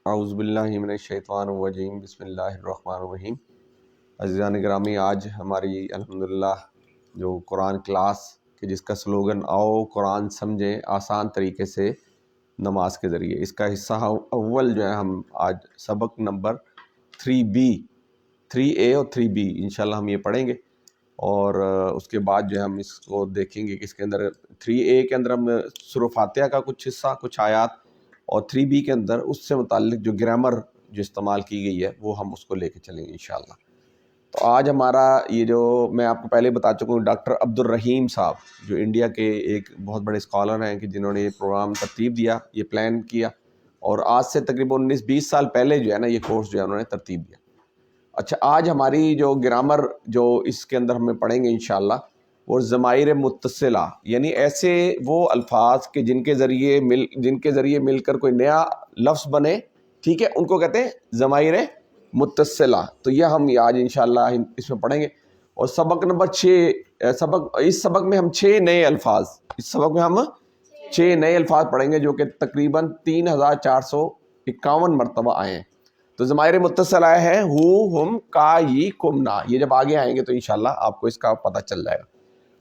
اعوذ باللہ من الشیطان الرجیم، بسم اللہ الرحمن الرحیم۔ عزیزان گرامی، آج ہماری الحمدللہ جو قرآن کلاس کہ جس کا سلوگن آؤ قرآن سمجھیں آسان طریقے سے نماز کے ذریعے، اس کا حصہ اول جو ہے ہم آج سبق نمبر 3A اور 3B انشاءاللہ ہم یہ پڑھیں گے، اور اس کے بعد جو ہے ہم اس کو دیکھیں گے کہ اس کے اندر 3A کے اندر ہم سورہ فاتحہ کا کچھ حصہ، کچھ آیات، اور 3B کے اندر اس سے متعلق جو گرامر جو استعمال کی گئی ہے وہ ہم اس کو لے کے چلیں گے انشاءاللہ۔ تو آج ہمارا یہ جو میں آپ کو پہلے بتا چکا ہوں، ڈاکٹر عبد الرحیم صاحب جو انڈیا کے ایک بہت بڑے اسکالر ہیں کہ جنہوں نے یہ پروگرام ترتیب دیا، یہ پلان کیا، اور آج سے تقریباً 19-20 سال پہلے جو ہے نا یہ کورس جو ہے انہوں نے ترتیب دیا۔ اچھا، آج ہماری جو گرامر جو اس کے اندر ہمیں پڑھیں گے انشاءاللہ وہ ضمائر متصلہ، یعنی ایسے وہ الفاظ کہ جن کے ذریعے مل کر کوئی نیا لفظ بنے، ٹھیک ہے، ان کو کہتے ہیں ضمائر متصلہ۔ تو یہ ہم آج انشاءاللہ اس میں پڑھیں گے، اور سبق نمبر 6 اس سبق میں ہم 6 نئے الفاظ پڑھیں گے جو کہ تقریباً 3451 مرتبہ آئے ہیں۔ تو ضمائر متصل آئے ہیں ہو، ہم، کا، ی، کم، نا، یہ جب آگے آئیں گے تو انشاءاللہ آپ کو اس کا پتہ چل جائے گا۔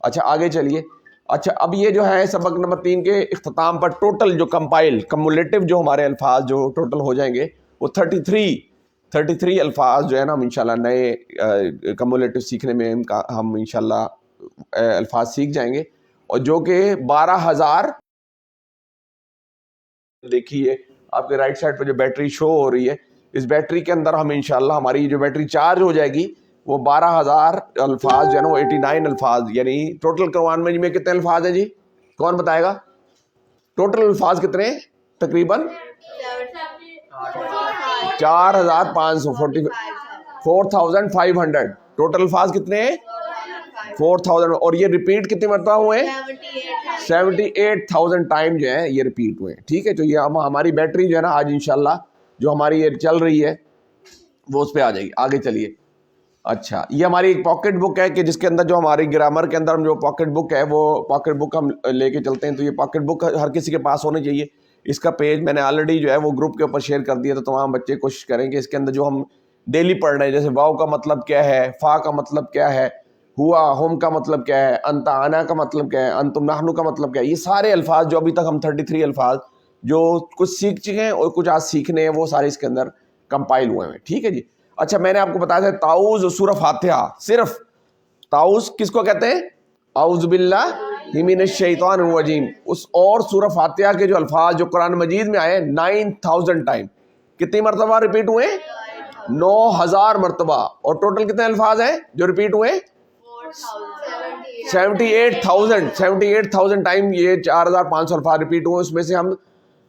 اچھا آگے چلیے۔ اچھا، اب یہ جو ہے سبق نمبر 3 کے اختتام پر ٹوٹل جو کمولیٹو جو ہمارے الفاظ جو ٹوٹل ہو جائیں گے وہ 33 الفاظ جو ہے نا ہم انشاءاللہ نئے کمولیٹو سیکھنے میں ہم انشاءاللہ الفاظ سیکھ جائیں گے، اور جو کہ 12,000، دیکھیے آپ کے رائٹ سائڈ پہ جو بیٹری شو ہو رہی ہے، اس بیٹری کے اندر ہم انشاءاللہ ہماری جو بیٹری چارج ہو جائے گی وہ 12,000 الفاظ جو ہے نا، 89 الفاظ، یعنی ٹوٹل قرآن مجید میں کتنے الفاظ ہیں جی؟ کون بتائے گا؟ ٹوٹل الفاظ کتنے ہیں؟ تقریباً 4,500 ٹوٹل الفاظ کتنے ہیں؟ 4,000، اور یہ ریپیٹ کتنے مرتبہ ہوئے ہیں؟ 78,000 ٹائم جو ہے یہ ریپیٹ ہوئے ہیں، ٹھیک ہے۔ تو یہ ہماری بیٹری جو ہے نا آج انشاءاللہ جو ہماری یہ چل رہی ہے وہ اس پہ آ جائے گی۔ آگے چلیے۔ اچھا، یہ ہماری ایک پاکٹ بک ہے کہ جس کے اندر جو ہماری گرامر کے اندر جو پاکٹ بک ہے وہ پاکٹ بک ہم لے کے چلتے ہیں، تو یہ پاکٹ بک ہر کسی کے پاس ہونی چاہیے۔ اس کا پیج میں نے آلریڈی جو ہے وہ گروپ کے اوپر شیئر کر دیا، تو تمام بچے کوشش کریں کہ اس کے اندر جو ہم ڈیلی پڑھ رہے ہیں، جیسے واو کا مطلب کیا ہے، فا کا مطلب کیا ہے، ہوا، ہم کا مطلب کیا ہے، انت، انا کا مطلب کیا ہے، انتم، نحنو کا مطلب کیا ہے، یہ سارے الفاظ جو ابھی تک ہم 33 الفاظ جو کچھ سیکھ چکے ہیں اور کچھ آج سیکھنے ہیں وہ سارے اس کے اندر کمپائل ہوئے ہیں، ٹھیک ہے جی۔ اچھا، میں نے آپ کو بتایا تھا تعوذ سورہ فاتحہ، صرف تعوذ کس کو کہتے ہیں؟ اعوذ باللہ من الشیطان الرجیم۔ اس اور سورہ فاتحہ کے جو الفاظ جو قرآن مجید میں آئے 9,000 ٹائم، کتنی مرتبہ ریپیٹ ہوئے؟ 9,000 مرتبہ۔ اور ٹوٹل کتنے الفاظ ہیں جو ریپیٹ ہوئے؟ 78,000 ٹائم یہ 4,500 الفاظ ریپیٹ ہوئے۔ اس میں سے ہم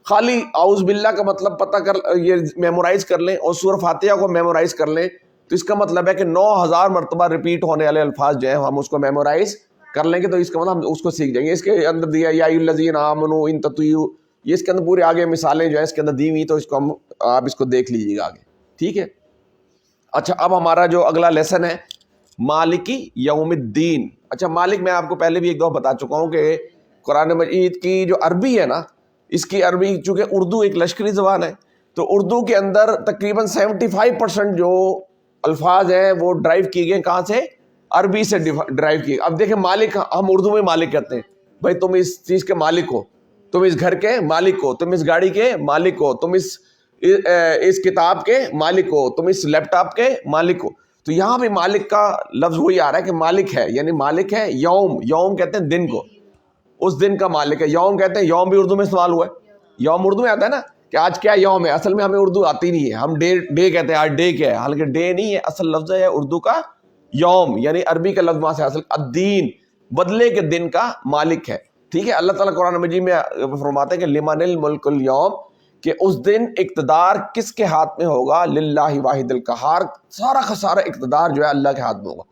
خالی اعوذ باللہ کا مطلب پتہ کر یہ میمورائز کر لیں اور سورہ فاتحہ کو میمورائز کر لیں، تو اس کا مطلب ہے کہ 9,000 مرتبہ ریپیٹ ہونے والے الفاظ جو ہیں ہم اس کو میمورائز کر لیں گے، تو اس کا مطلب ہم اس کو سیکھ جائیں گے۔ اس کے اندر دیا یا ایھا الذین آمنوا ان تطیعوا، یہ اس کے اندر پورے آگے مثالیں جو ہیں اس کے اندر دی ہوئی، تو اس کو آپ اس کو دیکھ لیجیے گا آگے، ٹھیک ہے۔ اچھا، اب ہمارا جو اگلا لیسن ہے مالک یوم الدین۔ اچھا، مالک میں آپ کو پہلے بھی ایک دو بتا چکا ہوں کہ قرآن مجید کی جو عربی ہے نا، اس کی عربی چونکہ اردو ایک لشکری زبان ہے، تو اردو کے اندر تقریباً 75% جو الفاظ ہیں وہ ڈرائیو کیے گئے کہاں سے؟ عربی سے ڈرائیو کیے۔ اب دیکھیں مالک، ہم اردو میں مالک کہتے ہیں، بھائی تم اس چیز کے مالک ہو، تم اس گھر کے مالک ہو، تم اس گاڑی کے مالک ہو، تم اس کتاب کے مالک ہو، تم اس لیپ ٹاپ کے مالک ہو۔ تو یہاں بھی مالک کا لفظ وہی آ رہا ہے کہ مالک ہے، یعنی مالک ہے یوم کہتے ہیں دن کو، اس دن کا مالک ہے۔ یوم کہتے ہیں، یوم بھی اردو میں استعمال ہوا ہے، یوم اردو میں آتا ہے نا کہ آج کیا یوم ہے، اصل میں ہمیں اردو آتی نہیں ہے، ہم ڈے کہتے ہیں، آج ڈے کیا ہے، حالانکہ ڈے نہیں ہے، اصل لفظ ہے اردو کا یوم، یعنی عربی کا لفظ وہاں سے اصل الدین، بدلے کے دن کا مالک ہے، ٹھیک ہے۔ اللہ تعالیٰ قرآن مجید میں فرماتے ہیں کہ لمن الملک اليوم، کہ اس دن اقتدار کس کے ہاتھ میں ہوگا؟ للہ واحد القہار، سارا کا سارا اقتدار جو ہے اللہ کے ہاتھ میں ہوگا۔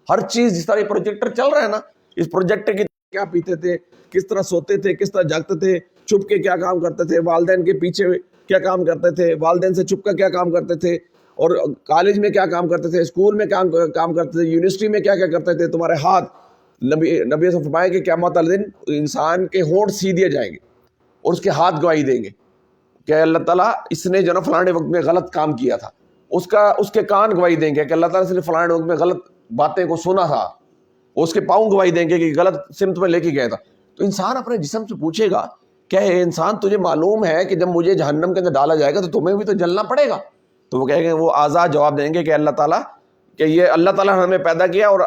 ہر چیز، جس طرح یہ پروجیکٹر چل رہا ہے نا، اس پروجیکٹر کی کیا پیتے تھے، کس طرح سوتے تھے، کس طرح جاگتے تھے، چھپ کے کیا کام کرتے تھے، والدین کے پیچھے کیا کام کرتے تھے، والدین سے چھپ کر کیا کام کرتے تھے، اور کالج میں کیا کام کرتے تھے، اسکول میں کیا کام کرتے تھے، یونیورسٹی میں کیا کیا کرتے تھے، تمہارے ہاتھ، نبی سے فرمایا کہ قیامت والے دن انسان کے ہونٹ سی دیے جائیں گے اور اس کے ہاتھ گواہی دیں گے، کہ اللہ تعالیٰ اس نے جو نا فلانے وقت میں غلط کام کیا تھا، اس کے کان گواہی دیں گے کہ اللہ تعالیٰ اس نے فلانے وقت میں غلط باتیں کو سنا تھا، اس کے پاؤں گواہی دیں گے کہ غلط سمت میں لے کے گیا تھا. تو انسان اپنے جسم سے پوچھے گا کہ اے انسان تجھے معلوم ہے کہ جب مجھے جہنم کے اندر ڈالا جائے گا تو تمہیں بھی تو جلنا پڑے گا؟ تو وہ کہیں گے، وہ آزاد جواب دیں گے کہ اللہ تعالیٰ کہ یہ اللہ تعالیٰ نے ہمیں پیدا کیا اور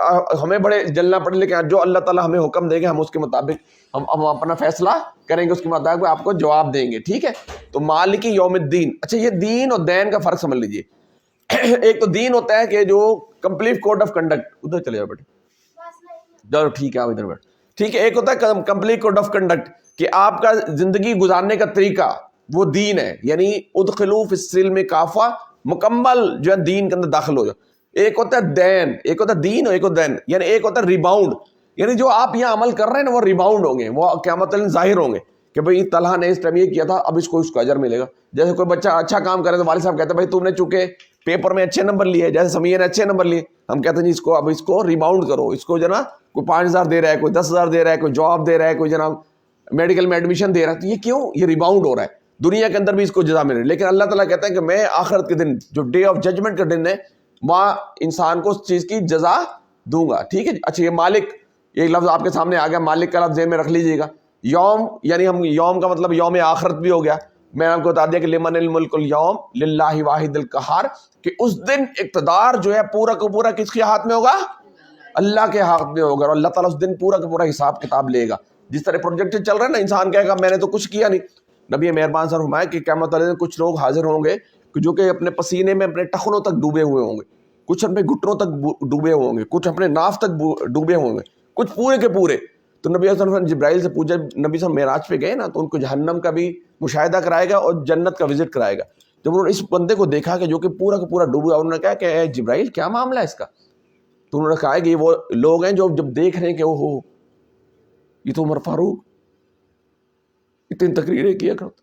ہمیں بڑے جلنا پڑے، لیکن جو اللہ تعالیٰ ہمیں حکم دے گے ہم اس کے مطابق ہم اپنا فیصلہ کریں گے، اس کے مطابق آپ کو جواب دیں گے. ٹھیک ہے. تو مالک یوم الدین. اچھا یہ دین اور دین کا فرق سمجھ لیجیے. ایک تو دین ہوتا ہے کہ جو کمپلیٹ کوڈ آف کنڈکٹ، ادھر چلے جاؤ بیٹے، چلو ٹھیک ہے آپ ادھر بیٹھ. ٹھیک ہے. ایک ہوتا ہے کمپلیٹ کوڈ آف کنڈکٹ کہ آپ کا زندگی گزارنے کا طریقہ، وہ دین ہے، یعنی ادخلوا فی السلم کافہ، مکمل جو ہے دین کے اندر داخل ہو جاؤ. ایک ہوتا ہے دین، ایک ہوتا ہے دین اور ایک ہوتا ہے دین، یعنی ایک ہوتا ہے ریباؤنڈ، یعنی جو آپ یہاں عمل کر رہے ہیں نا وہ ریباؤنڈ ہوں گے، وہ قیامت الدین ظاہر ہوں گے کہ بھئی طلحہ نے اس ٹائم یہ کیا تھا، اب اس کو اجر ملے گا. جیسے کوئی بچہ اچھا کام کرے تو والد صاحب کہتے ہیں بھائی تم نے چونکہ پیپر میں اچھے نمبر لیے، جیسے سمیہ نے اچھے نمبر لیے، ہم کہتے ہیں جی اب اس کو ریباؤنڈ کرو، اس کو جو نا کوئی 5,000 دے رہا ہے، کوئی 10,000 دے رہا ہے، کوئی جاب دے رہا ہے، کوئی جناب میڈیکل میں ایڈمیشن دے رہا ہے. تو یہ کیوں؟ یہ ریباؤنڈ ہو رہا ہے، دنیا کے اندر بھی اس کو جزا مل رہی ہے. لیکن اللہ تعالیٰ کہتا ہے کہ میں آخرت کے دن جو ڈے آف ججمنٹ کا دن ہے وہاں انسان کو اس چیز کی جزا دوں گا. ٹھیک ہے. اچھا یہ مالک، یہ لفظ آپ کے سامنے آ گیا، مالک کا لفظ ذہن میں رکھ لیجیے گا. یوم یعنی ہم یوم کا مطلب یوم آخرت بھی ہو گیا. میں نے آپ کو بتا دیا کہ لمن الملک اليوم للہ واحد القہار، کہ اس دن اقتدار جو ہے پورا کا پورا کس کے ہاتھ میں ہوگا؟ اللہ کے ہاتھ میں ہوگا. اور اللہ تعالیٰ اس دن پورا کا پورا حساب کتاب لے گا. جس طرح پروجیکٹ چل رہا ہے نا، انسان کہے گا میں نے تو کچھ کیا نہیں. نبی مہربان صاحب فرمایا کہ قیامت والے دن کچھ لوگ حاضر ہوں گے جو کہ اپنے پسینے میں اپنے ٹخنوں تک ڈوبے ہوئے ہوں گے، کچھ اپنے گھٹنوں تک ڈوبے ہوں گے، کچھ اپنے ناف تک ڈوبے ہوں گے، کچھ پورے کے پورے. تو نبی صلی اللہ علیہ وسلم جبرائیل سے پوچھا، نبی صاحب معراج پہ گئے نا تو ان کو جہنم کا بھی مشاہدہ کرائے گا اور جنت کا وزٹ کرائے گا. جب انہوں نے اس بندے کو دیکھا کہ جو کہ پورا کا پورا ڈوبا، انہوں نے کہا کہ اے جبرائیل کیا معاملہ ہے اس کا؟ تو انہوں نے کہا کہ یہ وہ لوگ ہیں جو جب دیکھ رہے ہیں کہ وہ یہ تو عمر فاروق اتنی تقریریں کیا کرتا،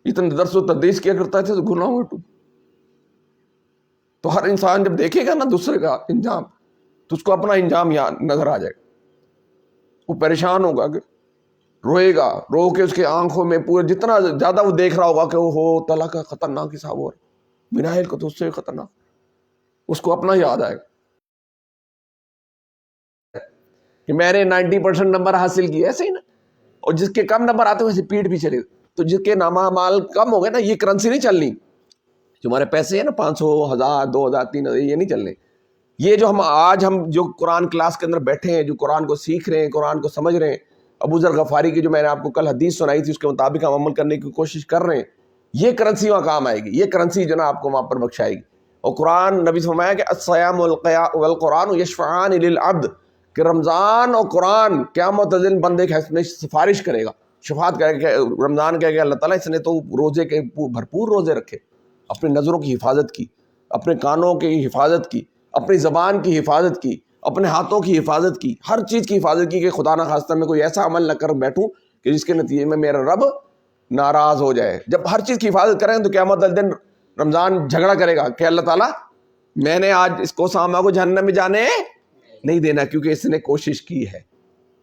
اتنے درس و تدریس کیا کرتا ہے تو گناہوں میں ڈوب. تو ہر انسان جب دیکھے گا نا دوسرے کا انجام تو اس کو اپنا انجام یاد نظر آ جائے گا. وہ پریشان ہوگا کہ روئے گا، رو کے اس کے آنکھوں میں پورے جتنا زیادہ وہ دیکھ رہا ہوگا کہ وہ ہو تعالیٰ کا خطرناک حساب ہو رہا ہے، میرائیل کو تو اس سے خطرناک، اس کو اپنا یاد آئے گا کہ میں نے 90% نمبر حاصل کیا. ایسے ہی نا، اور جس کے کم نمبر آتے ہیں ویسے پیٹ بھی چلے. تو جس کے نامہ مال کم ہو گئے نا، یہ کرنسی نہیں چلنی. جو ہمارے پیسے ہیں نا 500 1000 2000 3000 یہ نہیں چلنے. یہ جو ہم جو قرآن کلاس کے اندر بیٹھے ہیں، جو قرآن کو سیکھ رہے ہیں، قرآن کو سمجھ رہے ہیں، ابو ذر غفاری کی جو میں نے آپ کو کل حدیث سنائی تھی اس کے مطابق ہم عمل کرنے کی کوشش کر رہے ہیں، یہ کرنسی وہاں کام آئے گی. یہ کرنسی جو نا آپ کو وہاں پر بخشائے گی. اور قرآن نبی سے فرمایا کہ الصیام والقرآن یشفعان للعبد، کہ رمضان اور قرآن قیامت دن بندے کے حق میں سفارش کرے گا، شفاعت کرے گا. رمضان کہے گا اللہ تعالیٰ اس نے تو روزے کے بھرپور روزے رکھے، اپنی نظروں کی حفاظت کی، اپنے کانوں کی حفاظت کی، اپنی زبان کی حفاظت کی، اپنے ہاتھوں کی حفاظت کی، ہر چیز کی حفاظت کی کہ خدا نہ خواستہ میں کوئی ایسا عمل نہ کر بیٹھوں کہ جس کے نتیجے میں میرا رب ناراض ہو جائے. جب ہر چیز کی حفاظت کریں تو قیامت دن رمضان جھگڑا کرے گا کہ اللہ تعالیٰ میں نے آج اس کو ساما کو جہنم میں جانے نہیں دینا، کیونکہ اس نے کوشش کی ہے،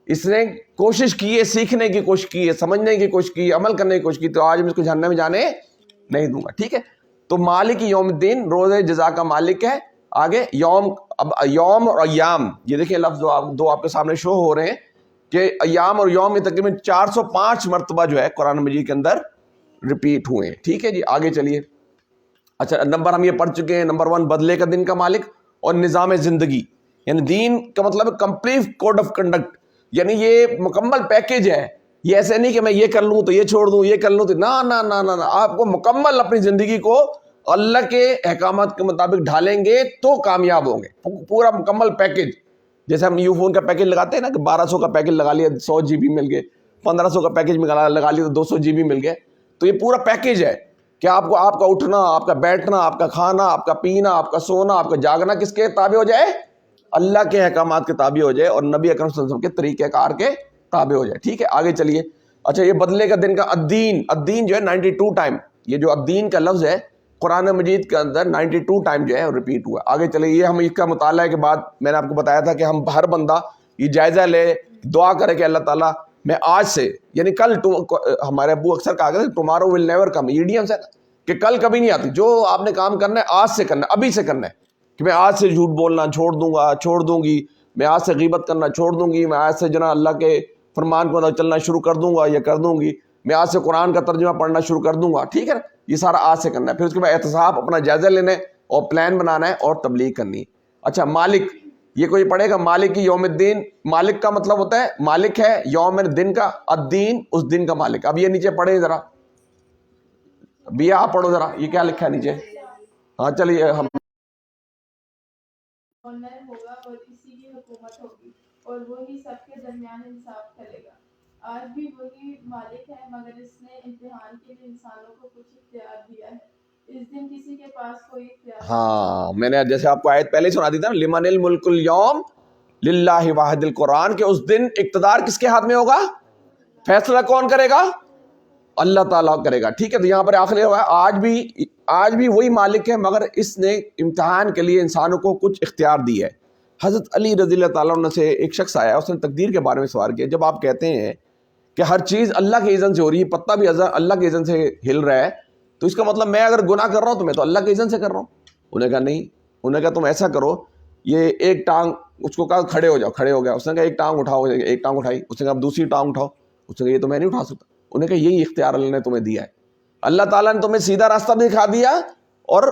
اس نے کوشش کی ہے، سیکھنے کی کوشش کی ہے، سمجھنے کی کوشش کی، عمل کرنے کی کوشش کی، تو آج میں اس کو جہنم میں جانے نہیں دوں گا. ٹھیک ہے. تو مالک یوم الدین، روز جزا کا مالک ہے. آگے یوم، اب یوم اور ایام، یہ دیکھیں لفظ دو آپ کے سامنے شو ہو رہے ہیں کہ ایام اور یوم یہ تقریباً 405 مرتبہ جو ہے قرآن مجید کے اندر ریپیٹ ہوئے ہیں. ٹھیک ہے جی. آگے چلیے. اچھا نمبر ہم یہ پڑھ چکے ہیں. نمبر 1 بدلے کا دن کا مالک اور نظام زندگی، یعنی دین کا مطلب کمپلیٹ کوڈ آف کنڈکٹ، یعنی یہ مکمل پیکیج ہے. یہ ایسے نہیں کہ میں یہ کر لوں تو یہ چھوڑ دوں، یہ کر لوں تو نہ، آپ کو مکمل اپنی زندگی کو اللہ کے احکامات کے مطابق ڈھالیں گے تو کامیاب ہوں گے. پورا مکمل پیکیج، جیسے ہم یو فون کا پیکیج لگاتے ہیں نا کہ 1200 کا پیکیج لگا لیا 100 GB مل گئے، 1500 کا پیکیج لگا لیا تو 200 GB مل گئے. تو یہ پورا پیکیج ہے کہ آپ کا اٹھنا، آپ کا بیٹھنا، آپ کا کھانا، آپ کا پینا، آپ کا سونا، آپ کا جاگنا کس کے تابع ہو جائے؟ اللہ کے احکامات کے تابع ہو جائے اور نبی اکرم صلی اللہ علیہ وسلم کے طریقہ کار کے تابع ہو جائے. ٹھیک ہے. آگے چلیے. اچھا یہ بدلے کا دن کا الدین جو ہے 92 ٹائم، یہ جو الدین کا لفظ ہے قرآن مجید کے اندر 92 ٹائم جو ہے ریپیٹ ہوا. آگے چلیے. یہ ہم اس کا مطالعہ کے بعد میں نے آپ کو بتایا تھا کہ ہم ہر بندہ یہ جائزہ لے، دعا کرے کہ اللہ تعالیٰ میں آج سے یعنی کل، ہمارے ابو اکثر کہا کرتے tomorrow will never come, idioms ہے کہ کل کبھی نہیں آتی. جو آپ نے کام کرنا ہے آج سے کرنا ہے، ابھی سے کرنا ہے. کہ میں آج سے جھوٹ بولنا چھوڑ دوں گا، چھوڑ دوں گی، میں آج سے غیبت کرنا چھوڑ دوں گی، میں آج سے جناب اللہ کے فرمان کو چلنا شروع کر دوں گا یا کر دوں گی، میں آج سے قرآن کا ترجمہ پڑھنا شروع کر دوں گا. ٹھیک ہے نا، یہ سارا آج سے کرنا ہے. پھر اس کے بعد احتساب، اپنا جائزہ لینا ہے اور پلان بنانا ہے اور تبلیغ کرنی ہے. اچھا مالک، یہ کوئی پڑھے گا مالک کی یوم الدین. مالک کا مطلب ہوتا ہے مالک ہے یوم دن کا، الدین اس دن کا مالک. اب یہ نیچے پڑھیں ذرا، بھی آپ پڑھو ذرا یہ کیا لکھا ہے نیچے. ہاں چلیے ہم ہوگا اور اسی کی حکومت ہوگی اور وہی سب کے درمیان انصاف کرے گا. آج بھی وہی مالک ہے مگر اس نے امتحان کے لیے انسانوں کو کچھ اختیار دیا ہے. اس دن کسی کے پاس کوئی اختیار. ہاں میں نے جیسے آپ کو آیت پہلے سنا دی تھا نا، لمن الملک اليوم للہ واحد القرآن، کہ اس دن اقتدار کس کے ہاتھ میں ہوگا، فیصلہ کون کرے گا، اللہ تعالیٰ کرے گا. ٹھیک ہے، تو یہاں پر آخری ہوا ہے آج بھی وہی مالک ہے مگر اس نے امتحان کے لیے انسانوں کو کچھ اختیار دیا ہے. حضرت علی رضی اللہ تعالیٰ عنہ سے ایک شخص آیا، اس نے تقدیر کے بارے میں سوال کیا. جب آپ کہتے ہیں کہ ہر چیز اللہ کے اذن سے ہو رہی ہے، پتہ بھی اللہ کے اذن سے ہل رہا ہے، تو اس کا مطلب میں اگر گناہ کر رہا ہوں تو میں تو اللہ کے اذن سے کر رہا ہوں. انہیں کہا نہیں. انہیں کہا تم ایسا کرو، یہ ایک ٹانگ، اس کو کہا کھڑے ہو جاؤ. کھڑے ہو گیا. اس نے کہا ایک ٹانگ اٹھاؤ. ایک ٹانگ اٹھائی. اس نے کہا اب دوسری ٹانگ اٹھاؤ. اس نے کہا یہ تو میں نہیں اٹھا سکتا. انہیں کہا یہی اختیار اللہ نے تمہیں دیا ہے. اللہ تعالیٰ نے تمہیں سیدھا راستہ بھی دکھا دیا اور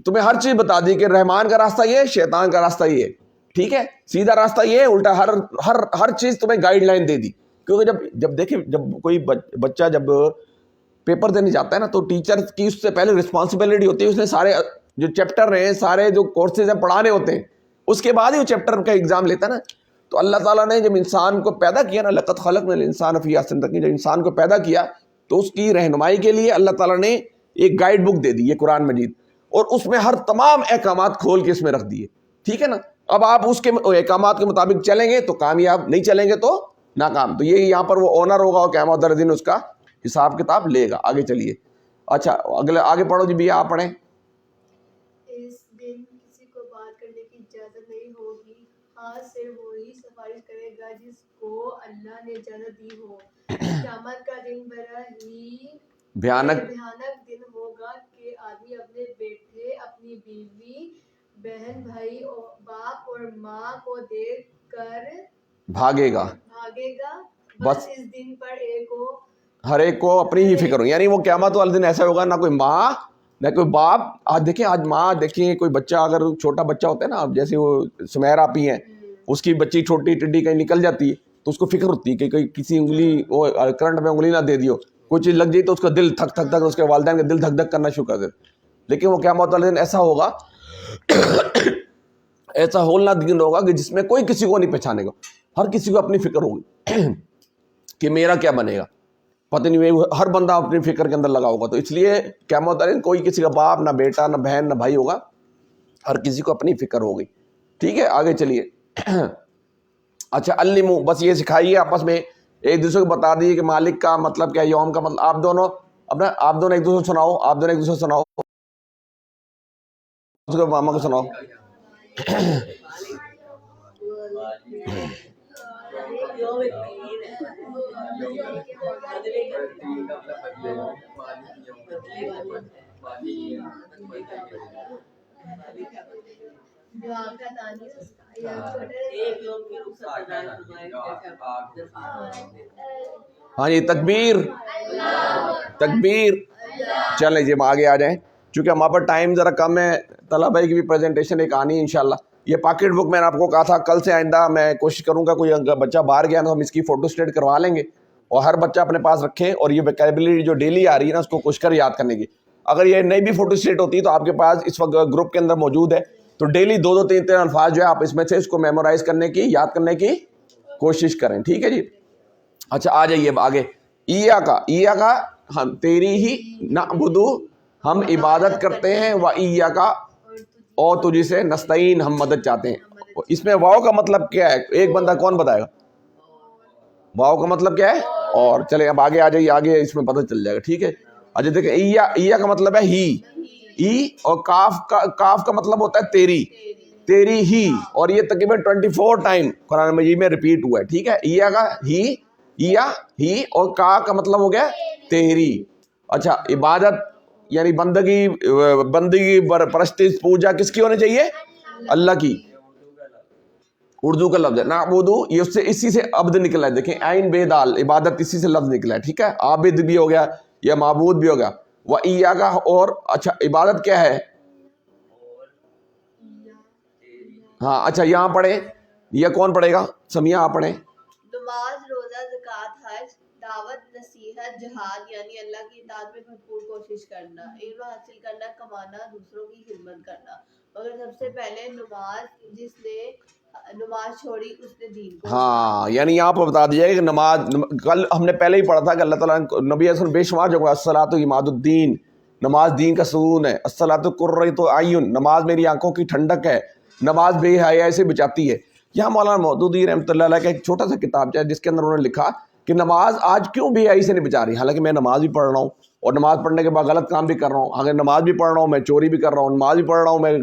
تمہیں ہر چیز بتا دی کہ رحمان کا راستہ یہ ہے، شیطان کا راستہ یہ ہے. ٹھیک ہے، سیدھا راستہ یہ ہے، الٹا ہر چیز تمہیں گائیڈ لائن دے دی. کیونکہ جب دیکھیں، جب کوئی بچہ جب پیپر دینے جاتا ہے نا، تو ٹیچر کی اس سے پہلے رسپانسبلٹی ہوتی ہے، اس نے سارے جو چیپٹر ہیں، سارے جو کورسز ہیں پڑھانے ہوتے ہیں، اس کے بعد ہی وہ چیپٹر کا ایگزام لیتا ہے نا. تو اللہ تعالیٰ نے جب انسان کو پیدا کیا نا، لقد خلقنا الانسان فی احسن تقویم، جب انسان کو پیدا کیا تو اس کی رہنمائی کے لیے اللہ تعالیٰ نے ایک گائیڈ بک دے دی، یہ قرآن مجید، اور اس میں ہر تمام احکامات کھول کے اس میں رکھ دیے. ٹھیک ہے نا. اب آپ اس کے احکامات کے مطابق چلیں گے تو کامیاب، نہیں چلیں گے تو ناکام. تو یہ یہاں پر وہ اونر ہوگا اور قیامت والے دن اس کا حساب کتاب لے گا. آگے چلیے. اچھا اگلے آگے پڑھو جی بھیا، آپ پڑھیں. اس دن کسی کو بات کرنے کی اجازت نہیں ہوگی، ہاں صرف وہی سفارش کرے گا جس کو اللہ نے اجازت دی ہو. قیامت کا دن بڑا ہی بھیانک دن ہوگا کہ آدمی اپنے بیٹے، اپنی بیوی، بہن، بھائی، باپ اور ماں کو دیکھ کر بھاگے گا. بس اس دن پر ہر ایک کو اپنی ہی فکر ہو. یعنی وہ قیامت والے دن ایسا ہوگا، نہ کوئی ماں نہ کوئی باپ. آج دیکھیں، آج ماں دیکھیں، کوئی بچہ اگر چھوٹا بچہ ہوتا ہے نا، جیسے وہ سمیر آپی ہیں، اس کی بچی چھوٹی ٹڈی کہیں نکل جاتی ہے تو اس کو فکر ہوتی ہے کہ کوئی کسی انگلی، وہ کرنٹ میں انگلی نہ دے دیو، کوئی چیز لگ جائے تو اس کا دل تھک تھک تھک، اس کے والدین کا دل دھک دھک کرنا شروع کر دے. لیکن وہ قیامت والے دن ایسا ہوگا، ایسا ہولناک دن ہوگا کہ جس میں کوئی کسی کو نہیں پہچانے گا. ہر کسی کو اپنی فکر ہوگی کہ میرا کیا بنے گا، پتہ نہیں. ہر بندہ اپنی فکر کے اندر لگا ہوگا. تو اس لیے قیامت والے دن کوئی کسی کا باپ نہ بیٹا نہ بہن نہ بھائی ہوگا، ہر کسی کو اپنی فکر ہوگی. ٹھیک ہے، آگے چلیے. اچھا علمو، بس یہ سکھائیے آپس میں، ایک دوسرے کو بتا دیجیے کہ مالک کا مطلب کیا ہے، یوم کا مطلب. آپ دونوں ایک دوسرے کو سناؤ، آپ دونوں ایک دوسرے کو سناؤ، اس کو ماما کو سناؤ. ہاں جی، تکبیر تکبیر. چلیں جی ہم آگے آ جائیں، چونکہ ہمارے پر ٹائم ذرا کم ہے. طلبہ بھائی کی بھی پریزنٹیشن ایک آنی ہے انشاءاللہ. یہ پاکٹ بک میں نے آپ کو کہا تھا کل سے آئندہ میں کوشش کروں گا، کوئی بچہ باہر گیا نا ہم اس کی فوٹو اسٹیٹ کروا لیں گے اور ہر بچہ اپنے پاس رکھیں. اور یہ ویکیبلری جو ڈیلی آ رہی ہے نا، اس کو کوشش کر یاد کرنے کی. اگر یہ نئی بھی فوٹو اسٹیٹ ہوتی ہے تو آپ کے پاس اس وقت گروپ کے اندر موجود ہے، تو ڈیلی 2 3 الفاظ جو ہے آپ اس میں سے اس کو میمورائز کرنے کی، یاد کرنے کی کوشش کریں. ٹھیک ہے جی. اچھا آ جائیے اب آگے. ایا کا ہم تیری ہی نعبدو، ہم عبادت کرتے ہیں، و ایا کا اور تجھی سے نستعین، ہم مدد چاہتے ہیں. اس میں واو کا مطلب کیا ہے، ایک بندہ کون بتائے گا واو کا مطلب کیا ہے؟ اور چلیں اب آگے آ جائیے، آگے اس میں پتہ چل جائے گا. ٹھیک ہے. اچھا دیکھیں، ایا کا مطلب ہے ہی، ای، اور کاف کا مطلب ہوتا ہے تیری ہی. اور یہ تقریباً 24 ٹائم قرآن مجید میں ریپیٹ ہوا ہے. ٹھیک ہے. ایا کا ہی، یا ہی, اور کا مطلب ہو گیا تیری. اچھا عبادت یعنی بندگی پرستش پوجا کس کی ہونی چاہیے؟ اللہ کی. اردو کا لفظ ہے نعبدو, یہ اس سے اسی سے عبد نکلا ہے. دیکھیں عین بے دال, عبادت اسی سے لفظ نکلا ہے. ٹھیک ہے, عابد بھی ہو گیا یا معبود بھی ہو گیا. و ایاکا, اور اچھا عبادت کیا ہے؟ ہاں اچھا یہاں پڑھیں, یہ کون پڑھے گا؟ سمیہ آپ پڑھیں. نماز, روزہ, زکوٰۃ, حج, دعوت, نصیحت, جہاد یعنی اللہ کی اطاعت میں بھرپور کوشش کرنا, علم حاصل کرنا, کمانا, دوسروں کی خدمت کرنا. مگر سب سے پہلے نماز, جس نے نماز چھوڑی اس نے دین کو. ہاں یعنی یہاں پر بتا دیا کہ نماز, کل ہم نے پہلے ہی پڑھا تھا کہ اللہ تعالیٰ نے نبی صلی بے شمار جو الصلاۃ عماد الدین, نماز دین کا ستون ہے. الصلاۃ قرۃ اعین, نماز میری آنکھوں کی ٹھنڈک ہے. نماز بے حیائی سے بچاتی ہے. یہاں مولانا مودودی رحمۃ اللہ علیہ کا ایک چھوٹا سا کتاب ہے جس کے اندر انہوں نے لکھا کہ نماز آج کیوں بے حیائی سے نہیں بچا رہی. حالانکہ میں نماز بھی پڑھ رہا ہوں اور نماز پڑھنے کے بعد غلط کام بھی کر رہا ہوں. اگر نماز بھی پڑھ رہا ہوں, میں چوری بھی کر رہا ہوں, نماز بھی پڑھ رہا ہوں, میں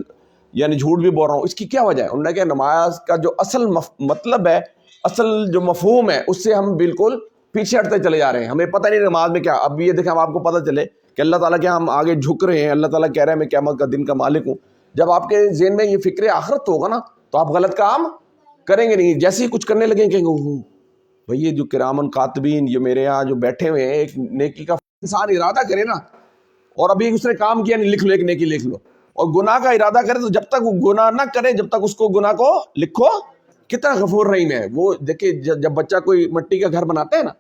یعنی جھوٹ بھی بول رہا ہوں. اس کی کیا وجہ ہے؟ انہوں نے کہا نماز کا جو اصل مطلب ہے, اصل جو مفہوم ہے, اس سے ہم بالکل پیچھے ہٹتے چلے جا رہے ہیں. ہمیں پتہ نہیں نماز میں کیا. اب یہ دیکھیں, اب آپ کو پتہ چلے کہ اللہ تعالیٰ کے ہم آگے جھک رہے ہیں. اللہ تعالیٰ کہہ رہے ہیں میں قیامت کا دن کا مالک ہوں. جب آپ کے ذہن میں یہ فکر آخرت ہوگا نا تو آپ غلط کام کریں گے نہیں. جیسے ہی کچھ کرنے لگیں کہیں گے بھئی یہ جو کرامن کاتبین یہ میرے یہاں جو بیٹھے ہوئے ہیں, ایک نیکی کا انسان ارادہ کرے نا, اور ابھی اس نے کام کیا نہیں, لکھ لو ایک نیکی لکھ لو. اور گناہ کا ارادہ کرے تو جب تک وہ گناہ نہ کرے جب تک اس کو گناہ کو لکھو. کتنا غفور رحیم ہے وہ. دیکھیں جب بچہ کوئی مٹی کا گھر بناتا ہے نا,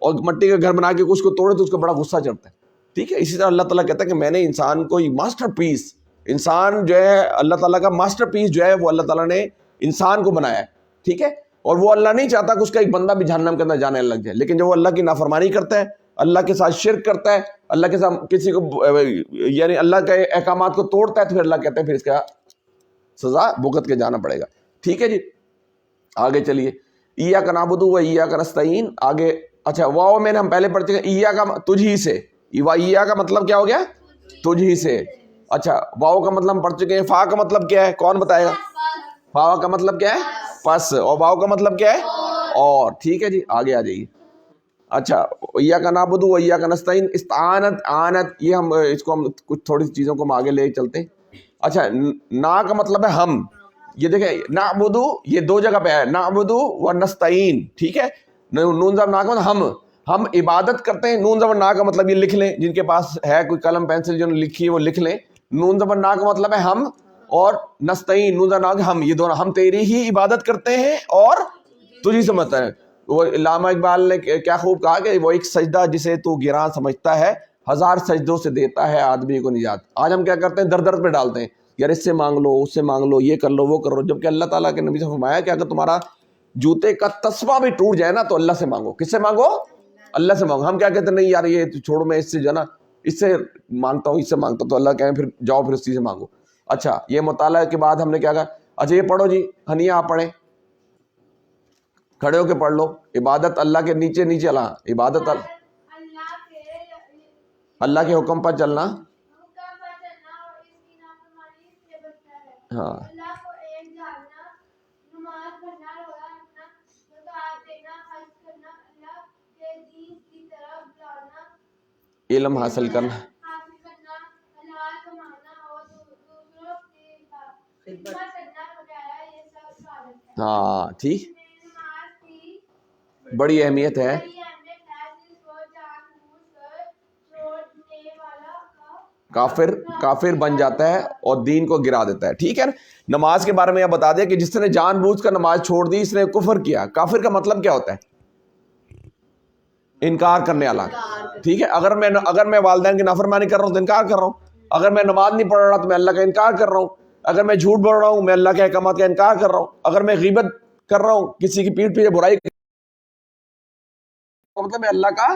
اور مٹی کا گھر بنا کے اس کو توڑے تو اس کو بڑا غصہ چڑھتا ہے. ٹھیک ہے, اسی طرح اللہ تعالیٰ کہتا ہے کہ میں نے انسان کو ماسٹر پیس, انسان جو ہے اللہ تعالیٰ کا ماسٹر پیس جو ہے وہ اللہ تعالیٰ نے انسان کو بنایا ہے. ٹھیک ہے, اور وہ اللہ نہیں چاہتا کہ اس کا ایک بندہ بھی جہنم کے اندر جانے لگ جائے. لیکن جب وہ اللہ کی نافرمانی کرتا ہے, اللہ کے ساتھ شرک کرتا ہے, اللہ کے ساتھ کسی کو یعنی اللہ کے احکامات کو توڑتا ہے, تو پھر اللہ کہتے ہیں پھر اس کا سزا بھگت کے جانا پڑے گا. ٹھیک ہے جی, آگے چلیے. ایاک نعبد و ایاک نستعین. آگے اچھا واو میں نے ہم پہلے پڑھ چکے, ایاک تجھ ہی سے. ایاک کا مطلب کیا ہو گیا؟ تجھ ہی سے. اچھا واو کا مطلب ہم پڑھ چکے ہیں. فا کا مطلب کیا ہے؟ کون بتائے گا؟ فا کا مطلب کیا ہے؟ پس. اور واو کا مطلب کیا ہے؟ اور. ٹھیک ہے جی, آگے آ جائیے. اچھا ایاک نعبد و ایاک نستعین. استعانت, آنت, یہ ہم اس کو ہم کچھ تھوڑی سی چیزوں کو ہم آگے لے چلتے ہیں. اچھا نا کا مطلب ہے ہم. یہ دیکھیں نعبدو یہ دو جگہ پہ ہے, نعبدو و نستعین. ٹھیک ہے, نون زبر نا کا مطلب ہم عبادت کرتے ہیں. نون زبر نا کا مطلب یہ لکھ لیں, جن کے پاس ہے کوئی قلم پینسل جو لکھی ہے وہ لکھ لیں. نون زبر نا کا مطلب ہے ہم, اور نستعین نون زبر نا کا ہم, یہ دونوں ہم تیری ہی عبادت کرتے ہیں اور تجھی سمجھتا ہے. وہ علامہ اقبال نے کیا خوب کہا کہ وہ ایک سجدہ جسے تو گراں سمجھتا ہے, ہزار سجدوں سے دیتا ہے آدمی کو نجات. آج ہم کیا کرتے ہیں, در در پہ ڈالتے ہیں, یار اس سے مانگ لو, اس سے مانگ لو, یہ کر لو, وہ کر لو. جبکہ اللہ تعالیٰ کے نبی سے فرمایا کہ اگر تمہارا جوتے کا تسبیح بھی ٹوٹ جائے نا تو اللہ سے مانگو. کس سے مانگو؟ اللہ سے مانگو. ہم کیا کہتے ہیں, نہیں یار یہ چھوڑو, میں اس سے جو ہے نا اس سے مانگتا ہوں, اس سے مانگتا ہوں. تو اللہ کہیں پھر جاؤ پھر اسی سے مانگو. اچھا یہ مطالعہ کے بعد ہم نے کیا کہا. اچھا یہ پڑھو جی, ہنیہ آپ پڑھیں, کھڑے ہو کے پڑھ لو. عبادت اللہ کے نیچے نیچے اللہ, عبادت اللہ کے حکم پر چلنا. ہاں علم حاصل کرنا. ہاں ٹھیک, بڑی اہمیت ہے. کافر بن جاتا ہے اور دین کو گرا دیتا ہے. ٹھیک ہے نا. نماز کے بارے میں یہ بتا دیا کہ جس نے جان بوجھ کر نماز چھوڑ دی اس نے کفر کیا. کافر کا مطلب کیا ہوتا ہے؟ انکار کرنے والا. ٹھیک ہے, اگر میں والدین کی نافرمانی کر رہا ہوں تو انکار کر رہا ہوں. اگر میں نماز نہیں پڑھ رہا تو میں اللہ کا انکار کر رہا ہوں. اگر میں جھوٹ بول رہا ہوں میں اللہ کے احکامات کا انکار کر رہا ہوں. اگر میں غیبت کر رہا ہوں, کسی کی پیٹھ پیچھے برائی مطلب میں اللہ کا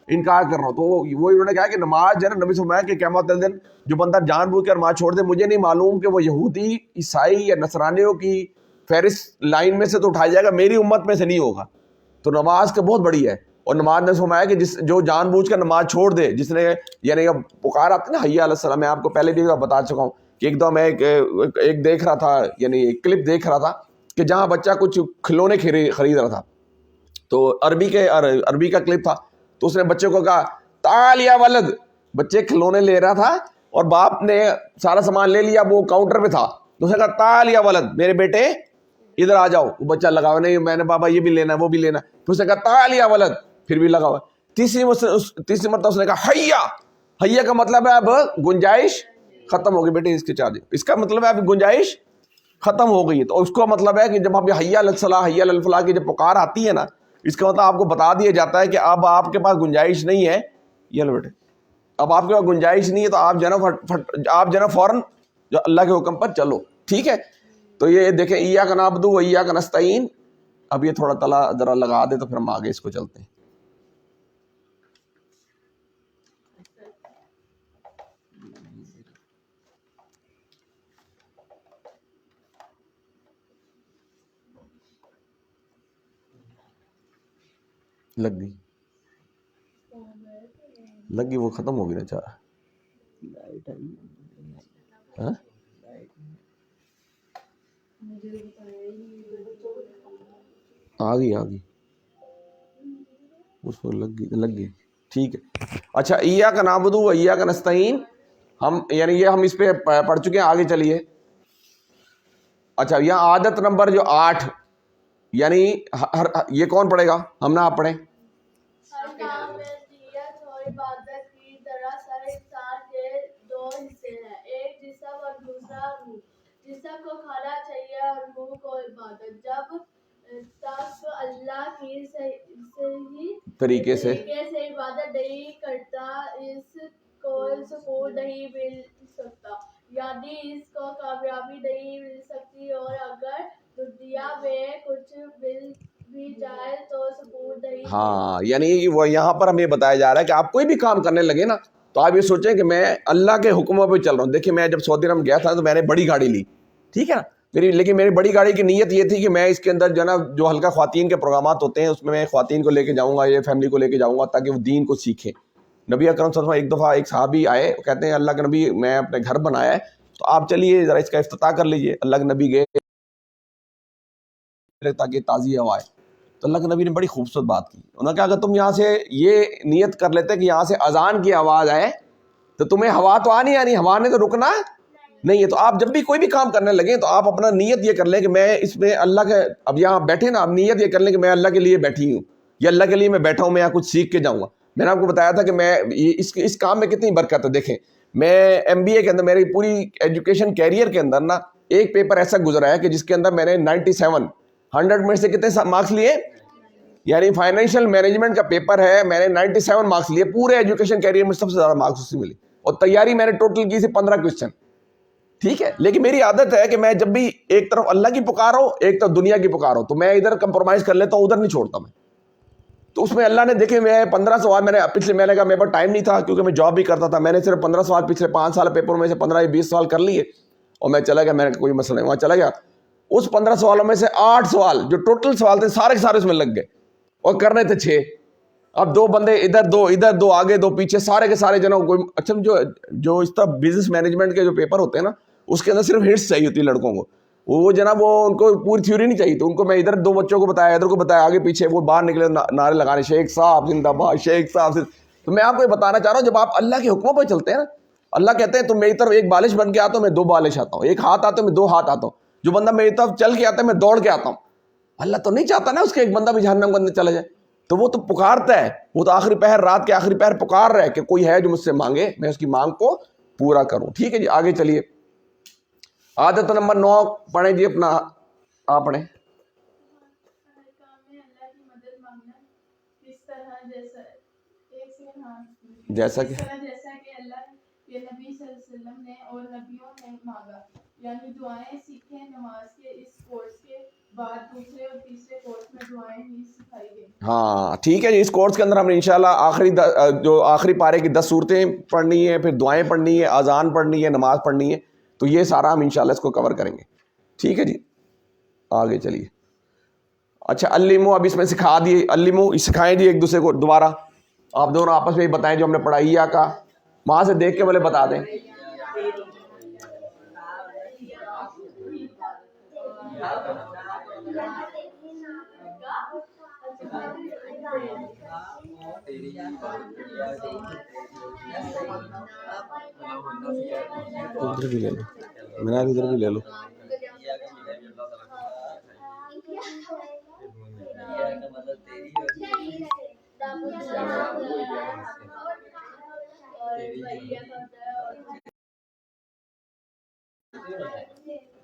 انکار کر رہا ہوں. تو وہ انہوں نے کہا کہ نماز جو ہے نا, نبی سے فرمایا کہ قیامت والے دن جو بندہ جان بوجھ کر نماز چھوڑ دے, مجھے نہیں معلوم کہ وہ یہودی, عیسائی یا نصرانیوں کی فہرست لائن میں سے تو اٹھایا جائے گا, میری امت میں سے نہیں ہوگا. تو نماز کا بہت بڑی ہے. اور نماز نے فرمایا کہ جو جان بوجھ کر نماز چھوڑ دے, جس نے یعنی پکار آتی ہے نا حی علی الصلاۃ, میں آپ کو پہلے بھی بتا چکا ہوں کہ ایک دم میں ایک دیکھ رہا تھا, یعنی ایک کلپ دیکھ رہا تھا کہ جہاں بچہ کچھ کھلونے خرید رہا تھا, تو عربی کا کلپ تھا. تو اس نے بچے کو کہا تعال یا ولد, بچے کھلونے لے رہا تھا اور باپ نے سارا سامان لے لیا, وہ کاؤنٹر پہ تھا. تو اس نے کہا تعال یا ولد, میرے بیٹے ادھر آ جاؤ. وہ بچہ لگا ہوا, نہیں میں نے بابا یہ بھی لینا ہے وہ بھی لینا ہے. پھر اس نے کہا تعال یا ولد, پھر بھی لگا ہوا. تیسری مرتبہ اس نے کہا حیا. حیا کا مطلب ہے اب گنجائش ختم ہو گئی بیٹے اس کے چارج, اس کا مطلب ہے اب گنجائش ختم ہو گئی ہے. تو اس کا مطلب ہے کہ جب آپ حیا علی الصلاح حیا علی الفلاح کی جب پکار آتی ہے نا, اس کا مطلب آپ کو بتا دیا جاتا ہے کہ اب آپ کے پاس گنجائش نہیں ہے. یہ لو بیٹے, اب آپ کے پاس گنجائش نہیں ہے تو آپ جناب فوراً جو اللہ کے حکم پر چلو. ٹھیک ہے, تو یہ دیکھیں ایاک نعبد و ایاک نستعین. اب یہ تھوڑا تلا ذرا لگا دے تو پھر ہم آگے اس کو چلتے ہیں. لگ گئی وہ ختم ہو گئی نا چار. ہاں آ گئی اس کو لگ گئی. ٹھیک ہے, اچھا ایاک نعبد و ایاک نستعین ہم یعنی یہ ہم اس پہ پڑھ چکے ہیں. آگے چلیے. اچھا یہاں عادت نمبر جو 8, یعنی یہ کون پڑھے گا؟ ہم نہ آپ پڑھیں. ہر کام میں نیت اور عبادت کی دراصل انسان کے دو حصے ہیں, ایک جسم اور دوسرا روح. جسم کو کھانا چاہیے اور روح کو عبادت. جب تک اللہ کی صحیح طریقے سے عبادت نہیں کرتا اس کو سکون نہیں مل سکتا, یعنی اس کو کامیابی نہیں مل سکتی, اور اگر دنیا میں کچھ مل بھی جائے تو سکون نہیں. ہاں یعنی وہ یہاں پر ہمیں بتایا جا رہا ہے کہ آپ کوئی بھی کام کرنے لگے نا تو آپ یہ سوچیں کہ میں اللہ کے حکموں پہ چل رہا ہوں. دیکھیں میں جب سعودی عرب گیا تھا تو میں نے بڑی گاڑی لی, ٹھیک ہے نا, لیکن میری بڑی گاڑی کی نیت یہ تھی کہ میں اس کے اندر جو ہے نا جو ہلکا خواتین کے پروگرامات ہوتے ہیں اس میں خواتین کو لے کے جاؤں گا, یہ فیملی کو لے کے جاؤں گا تاکہ وہ دین کو سیکھیں. نبی اکرم صلی اللہ علیہ وسلم ایک دفعہ ایک صحابی آئے, وہ کہتے ہیں اللہ کے نبی میں اپنے گھر بنایا ہے تو آپ چلیے ذرا اس کا افتتاح کر لیجئے. اللہ کے نبی گئے تاکہ تازی ہوا آئے. تو اللہ کے نبی نے بڑی خوبصورت بات کی. انہوں نے کہا اگر تم یہاں سے یہ نیت کر لیتے کہ یہاں سے اذان کی آواز آئے تو تمہیں ہوا تو آنی آنی, ہوا نے تو رکنا نہیں ہے. تو آپ جب بھی کوئی بھی کام کرنے لگیں تو آپ اپنا نیت یہ کر لیں کہ میں اس میں اللہ کے, اب یہاں بیٹھے نا, اب نیت یہ کر لیں کہ میں اللہ کے لیے بیٹھی ہوں یا اللہ کے لیے میں بیٹھا ہوں, میں یہاں کچھ سیکھ کے جاؤں گا. میں نے آپ کو بتایا تھا کہ میں اس کام میں کتنی برکت ہے. دیکھیں میں MBA کے اندر میری پوری ایجوکیشن کیریئر کے اندر نا ایک پیپر ایسا گزرا ہے کہ جس کے اندر میں نے 97 100 میں سے کتنے مارکس لیے, یعنی فائنینشیل مینجمنٹ کا پیپر ہے, میں نے 97 مارکس لیے. پورے ایجوکیشن کیریئر میں سب سے زیادہ مارکس اسی ملی, اور تیاری میں نے ٹوٹل کی تھی 15 کوسچن. ٹھیک ہے, لیکن میری عادت ہے کہ میں جب بھی ایک طرف اللہ کی پکار ہو ایک طرف دنیا کی پکار ہو تو میں ادھر کمپرومائز کر لیتا ہوں, ادھر نہیں چھوڑتا میں. تو اس میں اللہ نے دیکھے میں 15 سوال میں نے پچھلے, میں نے کہا میرے پاس ٹائم نہیں تھا کیونکہ میں جاب بھی کرتا تھا, میں نے صرف 15 سوال پچھلے 5 سال پیپر میں سے 15 یا 20 سوال کر لیے اور میں چلا گیا. میں نے کوئی مسئلہ نہیں, وہاں چلا گیا. اس 15 سوالوں میں سے 8 سوال جو ٹوٹل سوال تھے سارے کے سارے اس میں لگ گئے, اور کرنے تھے 6. اب 2 بندے ادھر 2 آگے 2 پیچھے, سارے کے سارے جناب کوئی اچھا جو اس طرح بزنس مینجمنٹ کے جو پیپر ہوتے ہیں نا اس کے اندر صرف ہٹس چاہیے ہوتی ہے لڑکوں کو, وہ جناب وہ ان کو پوری تھیوری نہیں چاہیے. تو ان کو میں ادھر 2 بچوں کو بتایا, ادھر کو بتایا, آگے پیچھے وہ باہر نکلے نعرے لگانے, شیخ صاحب زندہ باد, شیخ صاحب. تو میں آپ کو یہ بتانا چاہ رہا ہوں جب آپ اللہ کے حکموں پہ چلتے ہیں نا, اللہ کہتے ہیں تم میری طرف ایک بالش بن کے آتا ہوں, میں 2 بالش آتا ہوں, ایک ہاتھ آتا ہوں, میں 2 ہاتھ آتا ہوں. جو بندہ میری طرف چل کے آتا ہے میں دوڑ کے آتا ہوں. اللہ تو نہیں چاہتا نا اس کے ایک بندہ بھی جہنم کے اندر چلا جائے, تو وہ تو پکارتا ہے, وہ تو آخری پہر, رات کے آخری پہر پکار رہا ہے کہ کوئی ہے جو مجھ سے مانگے, میں اس کی مانگ کو پورا کروں. ٹھیک ہے جی, آگے چلیے. عادت نمبر 9 پڑھیں جی اپنا, آپ پڑھیں. ہر کام میں اللہ کی مدد مانگنا کس طرح جیسا کہ اللہ کے نبی صلی اللہ علیہ وسلم نے اور نبیوں نے مانگا, یعنی دعائیں سیکھیں. نماز کے اس کورس کے بعد دوسرے اور تیسرے کورس میں دعائیں ہی سکھائی گئی. ہاں ٹھیک ہے جی, اس کورس کے اندر ہم نے انشاءاللہ جو آخری پارے کی 10 صورتیں پڑھنی ہیں, پھر دعائیں پڑھنی ہے, اذان پڑھنی ہے, نماز پڑھنی ہے, تو یہ سارا ہم انشاءاللہ اس کو کور کریں گے. ٹھیک ہے جی, آگے چلیے. اچھا علمو, اب اس میں سکھا دیے, علمو سکھائیں جی ایک دوسرے کو دوبارہ. آپ دونوں آپس میں ہی بتائیں جو ہم نے پڑھائی کا, وہاں سے دیکھ کے بولے بتا دیں. ادھر بھی لے لو، میرا ادھر بھی لے لو.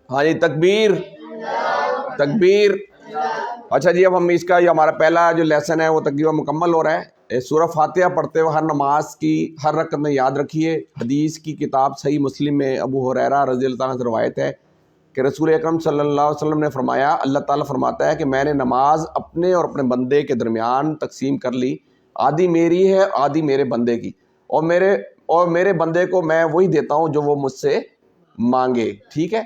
ہاں جی، تکبیر تکبیر. اچھا جی، اب ہم اس کا یہ ہمارا پہلا جو لیسن ہے وہ تقریباً مکمل ہو رہا ہے. سورہ فاتحہ پڑھتے ہوئے ہر نماز کی ہر رکعت میں یاد رکھیے، حدیث کی کتاب صحیح مسلم میں ابو ہریرہ رضی اللہ تعالیٰ سے روایت ہے کہ رسول اکرم صلی اللہ علیہ وسلم نے فرمایا، اللہ تعالیٰ فرماتا ہے کہ میں نے نماز اپنے اور اپنے بندے کے درمیان تقسیم کر لی، آدھی میری ہے آدھی میرے بندے کی، اور میرے بندے کو میں وہی دیتا ہوں جو وہ مجھ سے مانگے. ٹھیک ہے.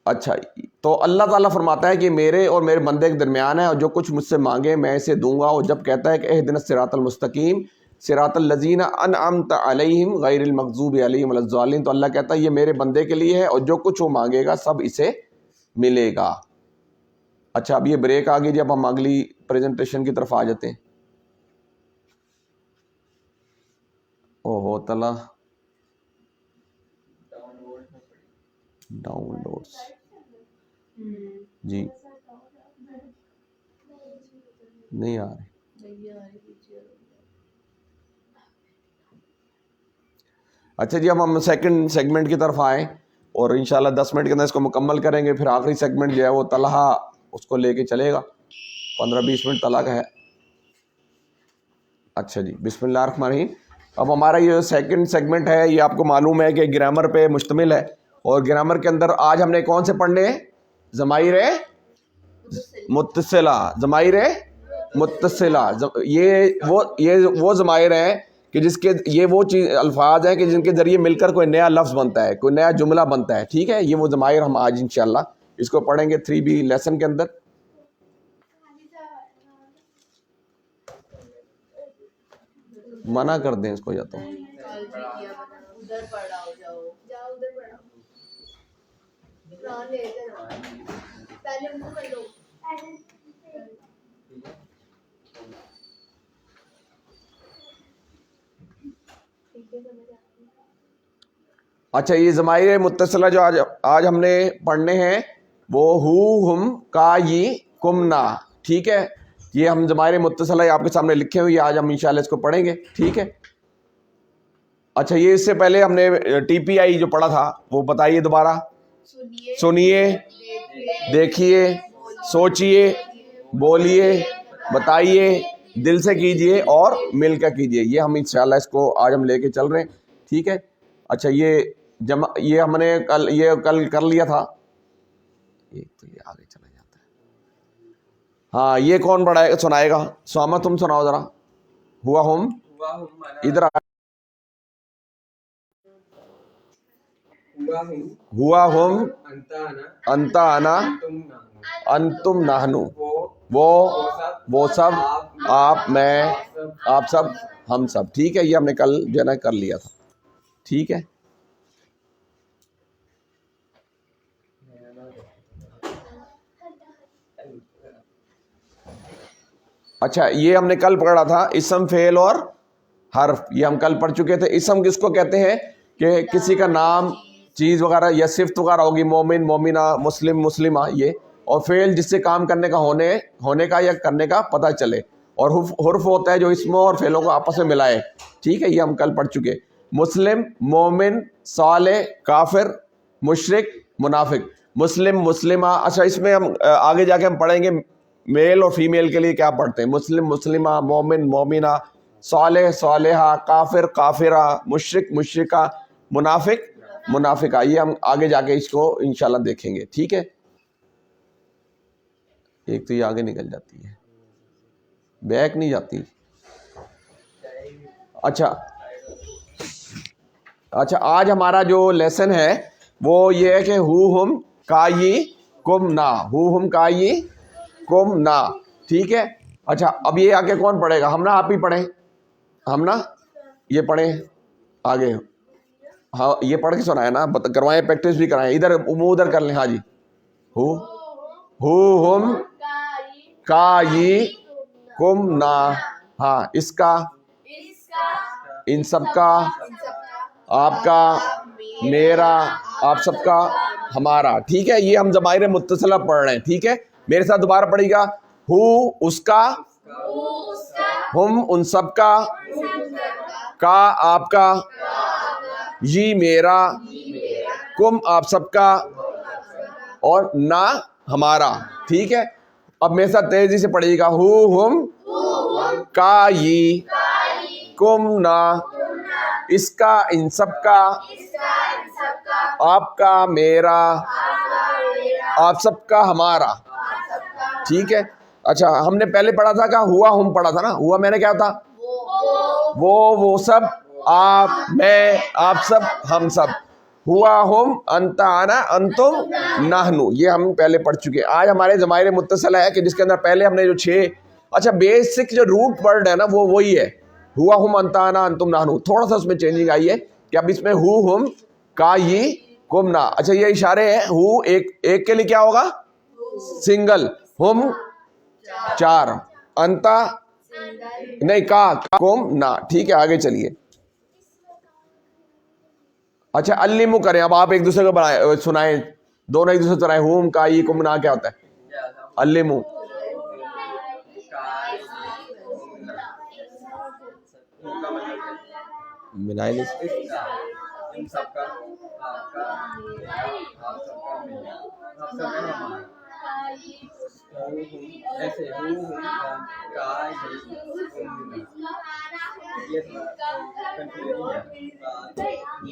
اچھا، تو اللہ تعالیٰ فرماتا ہے کہ میرے اور میرے بندے کے درمیان ہے، اور جو کچھ مجھ سے مانگے میں اسے دوں گا. اور جب کہتا ہے کہ اہدنا الصراط المستقیم صراط الذین انعمت علیہم غیر المغضوب علیہم ولا الضالین، تو اللہ کہتا ہے یہ میرے بندے کے لیے ہے اور جو کچھ وہ مانگے گا سب اسے ملے گا. اچھا، اب یہ بریک آ گئی جی، اب ہم اگلی پریزنٹیشن کی طرف آ جاتے ہیں. اوہو تلا ڈاؤن لوڈس جی نہیں آ رہے. اچھا جی، اب ہم سیکنڈ سیگمنٹ کی طرف آئیں اور انشاءاللہ 10 منٹ کے اندر اس کو مکمل کریں گے. پھر آخری سیگمنٹ جو ہے وہ طلحہ اس کو لے کے چلے گا، 15-20 منٹ طلحہ کا ہے. اچھا جی، بسم اللہ الرحمن الرحیم. اب ہمارا یہ سیکنڈ سیگمنٹ ہے، یہ آپ کو معلوم ہے کہ گرامر پہ مشتمل ہے، اور گرامر کے اندر آج ہم نے کون سے پڑھنے ہیں؟ ضمائر متصلہ. ضمائر متصلہ یہ وہ ضمائر ہیں کہ جس کے یہ وہ چیز الفاظ ہیں کہ جن کے ذریعے مل کر کوئی نیا لفظ بنتا ہے، کوئی نیا جملہ بنتا ہے. ٹھیک ہے، یہ وہ ضمائر ہم آج انشاءاللہ اس کو پڑھیں گے 3B لیسن کے اندر. منع کر دیں اس کو، یا تو اچھا، یہ ضمائر متصلہ جو آج ہم نے پڑھنے ہیں وہ ہو، ہم، کا، ی، کم، نا. ٹھیک ہے، یہ ہم ضمائر متصلہ آپ کے سامنے لکھے ہوئے، آج ہم انشاءاللہ اس کو پڑھیں گے. ٹھیک ہے. اچھا، یہ اس سے پہلے ہم نے TPI جو پڑھا تھا وہ بتائیے دوبارہ. سنیے، دیکھیے، سوچئے، بولیے، بتائیے، دل سے کیجئے اور مل کر کیجئے. یہ ہم انشاءاللہ اس کو آج ہم لے کے چل رہے ہیں. ٹھیک ہے. اچھا، یہ ہم نے کل کر لیا تھا. ایک تو یہ آگے چلا جاتا ہے. ہاں، یہ کون سنائے گا؟ سوما تم سناؤ ذرا. ہوا ہم، ادھر ہوا ہم، انت انا، انتم نحنو، وہ سب، آپ، میں، آپ سب، ہم سب. ٹھیک ہے، یہ ہم نے کل جو ہے نا کر لیا تھا. ٹھیک ہے. اچھا، یہ ہم نے کل پڑھا تھا اسم، فعل اور حرف. یہ ہم کل پڑھ چکے تھے. اسم کس کو کہتے ہیں؟ کہ کسی کا نام، چیز وغیرہ یا صفت وغیرہ ہوگی، مومن، مومنہ، مسلم، مسلمہ. یہ اور فعل جس سے کام کرنے کا ہونے کا یا کرنے کا پتہ چلے. اور حرف ہوتا ہے جو اسموں اور فعلوں کو آپس میں ملائے. ٹھیک ہے، یہ ہم کل پڑھ چکے. مسلم، مومن، صالح، کافر، مشرک، منافق. مسلم، مسلمہ. اچھا، اس میں ہم آگے جا کے ہم پڑھیں گے میل اور فیمیل کے لیے کیا پڑھتے ہیں. مسلم، مسلمہ، مومن، مومنہ، صالح، صالحہ، کافر، کافرہ، مشرک، مشرکہ، منافق، منافقہ. یہ ہم آگے جا کے اس کو انشاءاللہ دیکھیں گے. ٹھیک ہے. ایک تو یہ آگے نکل جاتی ہے، بیک نہیں جاتی. اچھا، آج ہمارا جو لیسن ہے وہ یہ ہے کہ ہو، ہم، کا، ی، کم، نا. ہو، ہم، کا، ی، کم، نا. ٹھیک ہے. اچھا، اب یہ آگے کون پڑھے گا؟ ہم نا، آپ ہی پڑھیں. ہم نا یہ پڑھیں آگے. ہاں، یہ پڑھ کے سنائے نا، کروائیں، پریکٹس بھی کرائیں. ادھر منہ ادھر کر لیں. ہاں جی. ہو، ہم، کا یہ کم نا، ہاں اس کا، ان سب کا، آپ کا، میرا، آپ سب کا، ہمارا. ٹھیک ہے، یہ ہم ضمائر متصلہ پڑھ رہے ہیں. ٹھیک ہے، میرے ساتھ دوبارہ پڑھیے گا. ہو اس کا، ہم ان سب کا، کا آپ کا، یہ میرا، کم آپ سب کا، اور نہ ہمارا. ٹھیک ہے، اب میرے ساتھ تیزی سے پڑھیے گا. ہو ہم، کا یہ، کم نہ، اس کا ان سب کا، آپ کا میرا، آپ سب کا ہمارا. ٹھیک ہے. اچھا، ہم نے پہلے پڑھا تھا کہ ہوا ہم پڑھا تھا نا. ہوا میں نے کیا تھا؟ وہ سب، آپ، میں، آپ سب، ہم سب. ہوا ہم، انت انا، انتم نحنو، یہ ہم پہلے پڑھ چکے. آج ہمارے ضمائر متصلہ ہے کہ جس کے اندر پہلے ہم نے جو 6 اچھا بیسک جو روٹ ورڈ ہے نا وہ وہی ہے. ہوا ہم، انت انا، انتم نحنو. تھوڑا سا اس میں چینجنگ آئی ہے کہ اب اس میں ہو ہم، کا یہ، کم نا. اچھا یہ اشارے ہیں. ہو ایک کے لیے کیا ہوگا؟ سنگل. ہم 4، انتا نہیں، کا، کم نا. ٹھیک ہے، آگے چلیے. اچھا علمو کریں اب، آپ ایک دوسرے کو سنائیں، دونوں ایک دوسرے کو سنائیں. ہوم، کا یہ، کم نا کیا ہوتا ہے؟ علمو.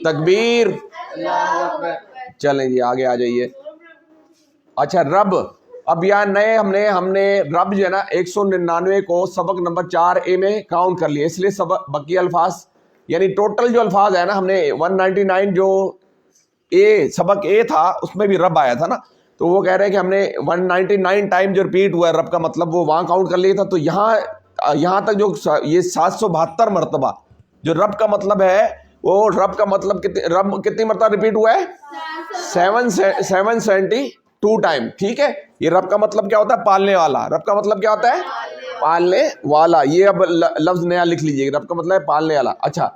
تکبیر. چلیں جی آگے آ جائیے. اچھا رب، اب یہاں نئے ہم نے رب جو ہے نا 199 کو سبق نمبر 4A میں کاؤنٹ کر لیا. اس لیے سبق بقیہ الفاظ یعنی ٹوٹل جو الفاظ ہے نا، ہم نے 199 جو سبق A تھا اس میں بھی رب آیا تھا نا، تو وہ کہہ رہے ہیں کہ ہم نے 199 ٹائم جو ریپیٹ ہوا ہے رب کا مطلب وہ وہاں کاؤنٹ کر لیا تھا. تو یہاں تک جو یہ 772 مرتبہ جو رب کا مطلب ہے، وہ رب کا مطلب رب کتنی مرتبہ ریپیٹ ہوا ہے؟ 772 ٹائم. ٹھیک ہے، یہ رب کا مطلب کیا ہوتا ہے؟ پالنے والا. رب کا مطلب کیا ہوتا ہے؟ پالنے والا. یہ اب لفظ نیا لکھ لیجیے. رب کا مطلب ہے پالنے والا. اچھا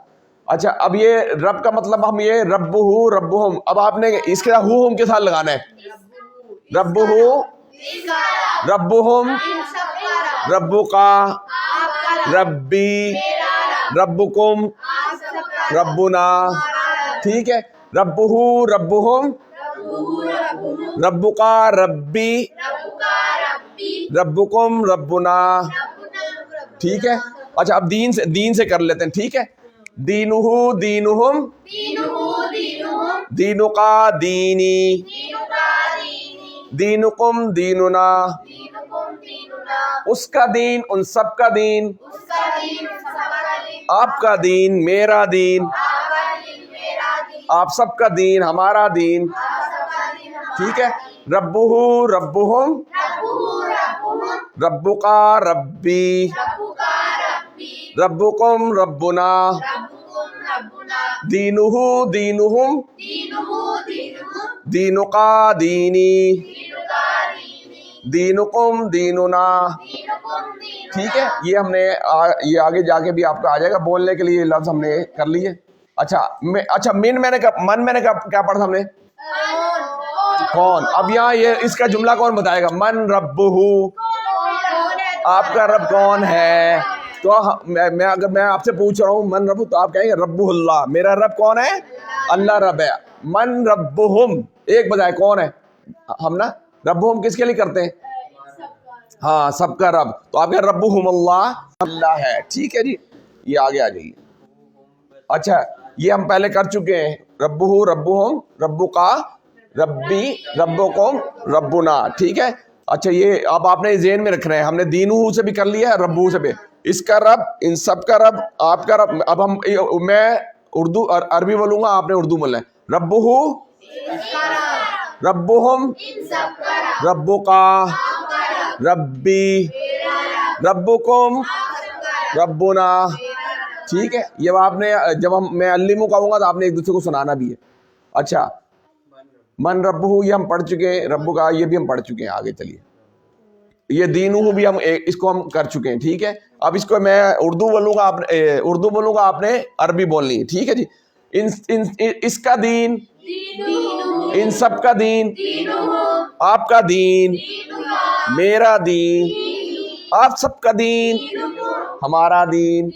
اب یہ رب کا مطلب ہم یہ رب ہو، رب ہم، اب آپ نے اس کے ہو ہم کے ساتھ لگانا ہے. رب ہو، رب ہم، رب کا، ربی، ربکم، ربنا. ٹھیک ہے، رب ہو، رب ہم، رب کا، ربی، ربکم، ربنا. ٹھیک ہے. اچھا اب دین سے کر لیتے ہیں. ٹھیک ہے، دینہو، دینہم، دینکا، دینی، دینکم، دیننا. اس کا دین، ان سب کا دین، آپ کا دین، میرا دین، آپ سب کا دین، ہمارا دین. ٹھیک ہے، ربہو، ربہم، ربکا، ربی، ربکم، ربنا. دینہو، دینہم، دینکا، دینی، دینکم، دیننا. ٹھیک ہے، یہ ہم نے یہ آگے جا کے بھی آپ کو آ جائے گا بولنے کے لیے یہ لفظ ہم نے کر لیے. اچھا من میں نے کیا پڑھا تھا ہم نے؟ کون. اب یہاں یہ اس کا جملہ کون بتائے گا؟ من ربہو، آپ کا رب کون ہے؟ تو اگر میں آپ سے پوچھ رہا ہوں من رب، تو آپ کہیں گے رب اللہ، میرا رب کون ہے؟ اللہ رب ہے. من ربہم، ایک بجائے کون ہے؟ ہم نا ربہم کس کے لیے کرتے ہیں؟ ہاں سب کا رب. تو آپ کہیں ربہم اللہ، اللہ ہے. ٹھیک ہے جی، یہ آگے آ جائیے. اچھا یہ ہم پہلے کر چکے ہیں. ربہو، ربہم، ربکا، ربی، ربکم، ربنا. ٹھیک ہے. اچھا یہ اب آپ نے ذہن میں رکھنا ہے، ہم نے دینہو سے بھی کر لیا ہے، ربہو سے بھی. اس کا رب، ان سب کا رب، آپ کا رب. اب میں اردو عربی بولوں گا، آپ نے اردو بولنا ہے. ربہو، ربہم، ربکا، ربی، ربکم، ربنا. ٹھیک ہے، یہ آپ نے جب میں علمو کہوں گا تو آپ نے ایک دوسرے کو سنانا بھی ہے. اچھا من ربہو یہ ہم پڑھ چکے ہیں، ربو کا یہ بھی ہم پڑھ چکے ہیں. آگے چلیے. یہ دینہ بھی ہم اس کو ہم کر چکے ہیں. ٹھیک ہے, اب اس کو میں اردو بولوں گا, آپ نے عربی بولنی ہے. ٹھیک ہے جی. اس کا دین, ان سب کا دین, آپ کا دین, میرا دین, آپ سب کا دین, ہمارا دین.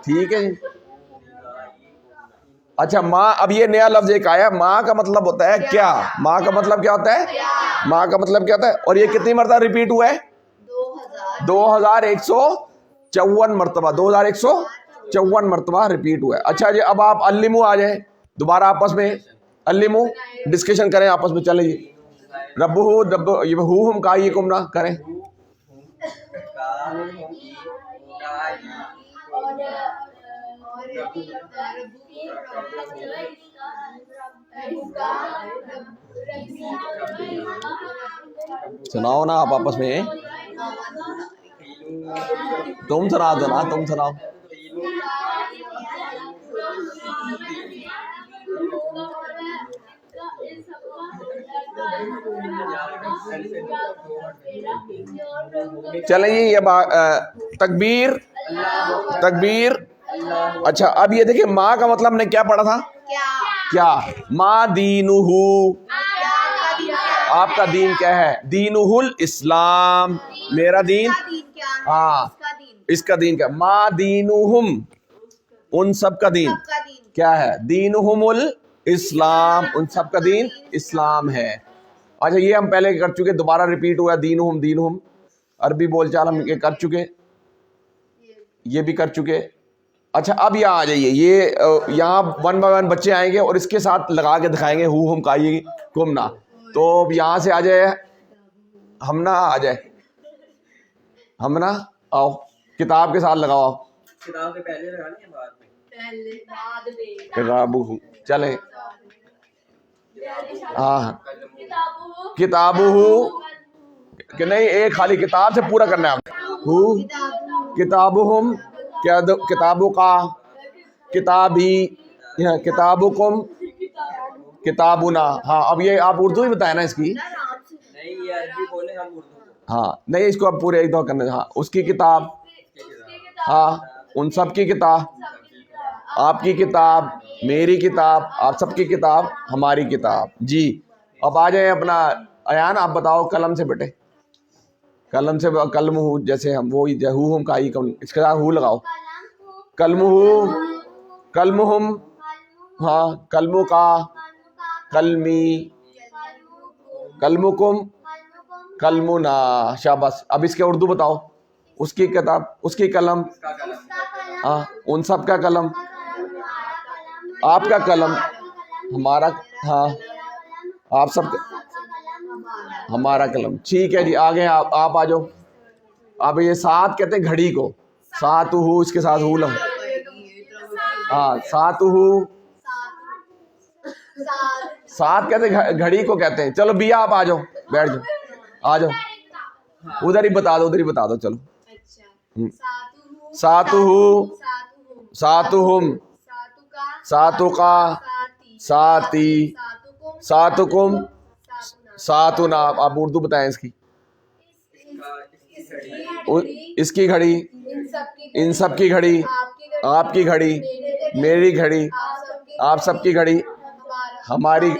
ٹھیک ہے جی. اچھا ماں, اب یہ نیا لفظ ایک آیا, ماں کا مطلب ہوتا ہے کیا. ماں کا مطلب کیا ہوتا ہے؟ ماں کا مطلب کیا ہوتا ہے؟ اور یہ کتنی مرتبہ ریپیٹ ہوا ہے؟ 2154 مرتبہ, 2154 مرتبہ ریپیٹ ہوا ہے. اچھا جی, اب آپ علمو آ جائیں دوبارہ آپس میں, علمو ڈسکشن کریں آپس میں. چلیں جی, رب ہم کا یہ کم نہ کریں. سناؤ نا آپ آپس میں, تم سنا دو نا, تم سناؤ. چلیں جی, یہ تکبیر, تکبیر. اچھا اب یہ دیکھیں, ماں کا مطلب ہم نے کیا پڑھا تھا؟ کیا. ماں دینہ, آپ کا دین کیا ہے؟ دینہ الاسلام, میرا دین, ہاں اس کا دین کیا؟ ماں دینہم, ان سب کا دین کیا ہے؟ دینہم الاسلام, ان سب کا دین اسلام ہے. اچھا یہ ہم پہلے کر چکے, دوبارہ ریپیٹ ہوا دینہم, دینہم. عربی بول چال ہم یہ کر چکے, یہ بھی کر چکے. اچھا اب یہاں آ جائیے, یہ یہاں 1 by 1 بچے آئیں گے اور اس کے ساتھ لگا کے دکھائیں گے ہم کائی کم نہ. تو یہاں سے آ جائے ہم نہ, آ جائے ہم نہ, آؤ کتاب کے ساتھ لگاؤ. کتاب کے پہلے لگانی ہے بعد میں؟ کتاب چلے, ہاں کتابہ, کہ نہیں ایک خالی کتاب سے پورا کرنا ہے. کتابہم, کتابوں کا, کتابی, کتابکم, کتابنا. ہاں اب یہ آپ اردو ہی بتائیں نا اس کی. نہیں یہ عربی بولے, ہم اردو بولیں. ہاں نہیں, اس کو اب پورے ایک دو کرنے. ہاں اس کی کتاب, ہاں ان سب کی کتاب, آپ کی کتاب, میری کتاب, آپ سب کی کتاب, ہماری کتاب. جی اب آ جائیں اپنا ایان, آپ بتاؤ قلم سے بیٹے, قلم سے, قلم ہو جیسے ہم وہ ہم کا ہی, اس کے ساتھ ہو لگاؤ. قلم ہو, قلم ہم, ہاں قلم کا, قلمی, قلمکم, قلمنا. شاباش. اب اس کے اردو بتاؤ, اس کی کتاب, اس کی قلم, ہاں ان سب کا قلم, آپ کا قلم, ہمارا, ہاں آپ سب کا, ہمارا قلم. ٹھیک ہے جی, آگے آپ آ جاؤ. اب یہ ساتھ کہتے ہیں گھڑی کو, ساتھ ہو, اس کے ساتھ ہو لگا, ہاں ساتھ ہو, ساتھ کہتے ہیں گھڑی کو کہتے ہیں. چلو بیا آپ آ جاؤ, بیٹھ جاؤ, آ جاؤ, ادھر ہی بتا دو, ادھر ہی بتا دو. چلو ساتھ ہو, ساتہم, ساتکا, ساتی, ساتکم, ساتنا. آپ اردو بتائیں اس کی. اس کی گھڑی, ان سب کی گھڑی, آپ کی گھڑی, میری گھڑی, آپ سب کی گھڑی, ہماری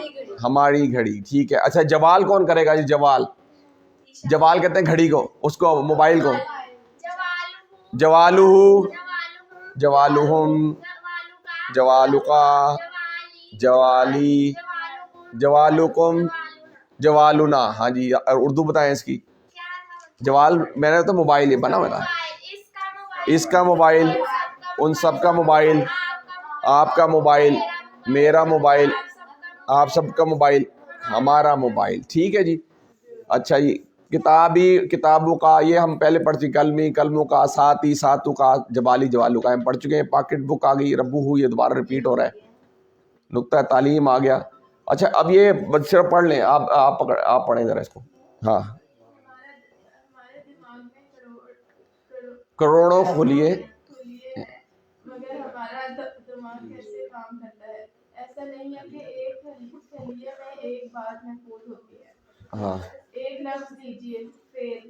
گھڑی. ٹھیک ہے. اچھا جوال کون کرے گا جی؟ جوال, جوال کہتے ہیں گھڑی کو, اس کو موبائل کو. جوالہ, جوالہم, جوالکا, جوالی, جوالکم, جوالنا. ہاں جی اردو بتائیں اس کی. جوال میں نے تو موبائل ہی بنا ہوا تھا. اس کا موبائل, ان سب کا موبائل, آپ کا موبائل, میرا موبائل, آپ سب کا موبائل, ہمارا موبائل. ٹھیک ہے جی. اچھا جی, کتابی, کتابوں کا, یہ ہم پہلے پڑھ چکے. قلمی, قلموں کا, ساتھی, ساتوں کا, جبالی, جوالوں کا ہم پڑھ چکے ہیں. پاکٹ بک آ گئی, ربو ہو, یہ دوبارہ ریپیٹ ہو رہا ہے. نقطہ تعلیم آ گیا. اچھا اب یہ صرف پڑھ لیں آپ پڑھیں ذرا اس کو. ہاں ہمارے دماغ میں کروڑوں کھلیے, مگر ہمارا دماغ کیسے کام کرتا ہے؟ ایسا نہیں ہے کہ ایک خلیے میں ایک بات محفوظ ہوتی ہے. ہاں ایک لفظ دیجیے, فیل,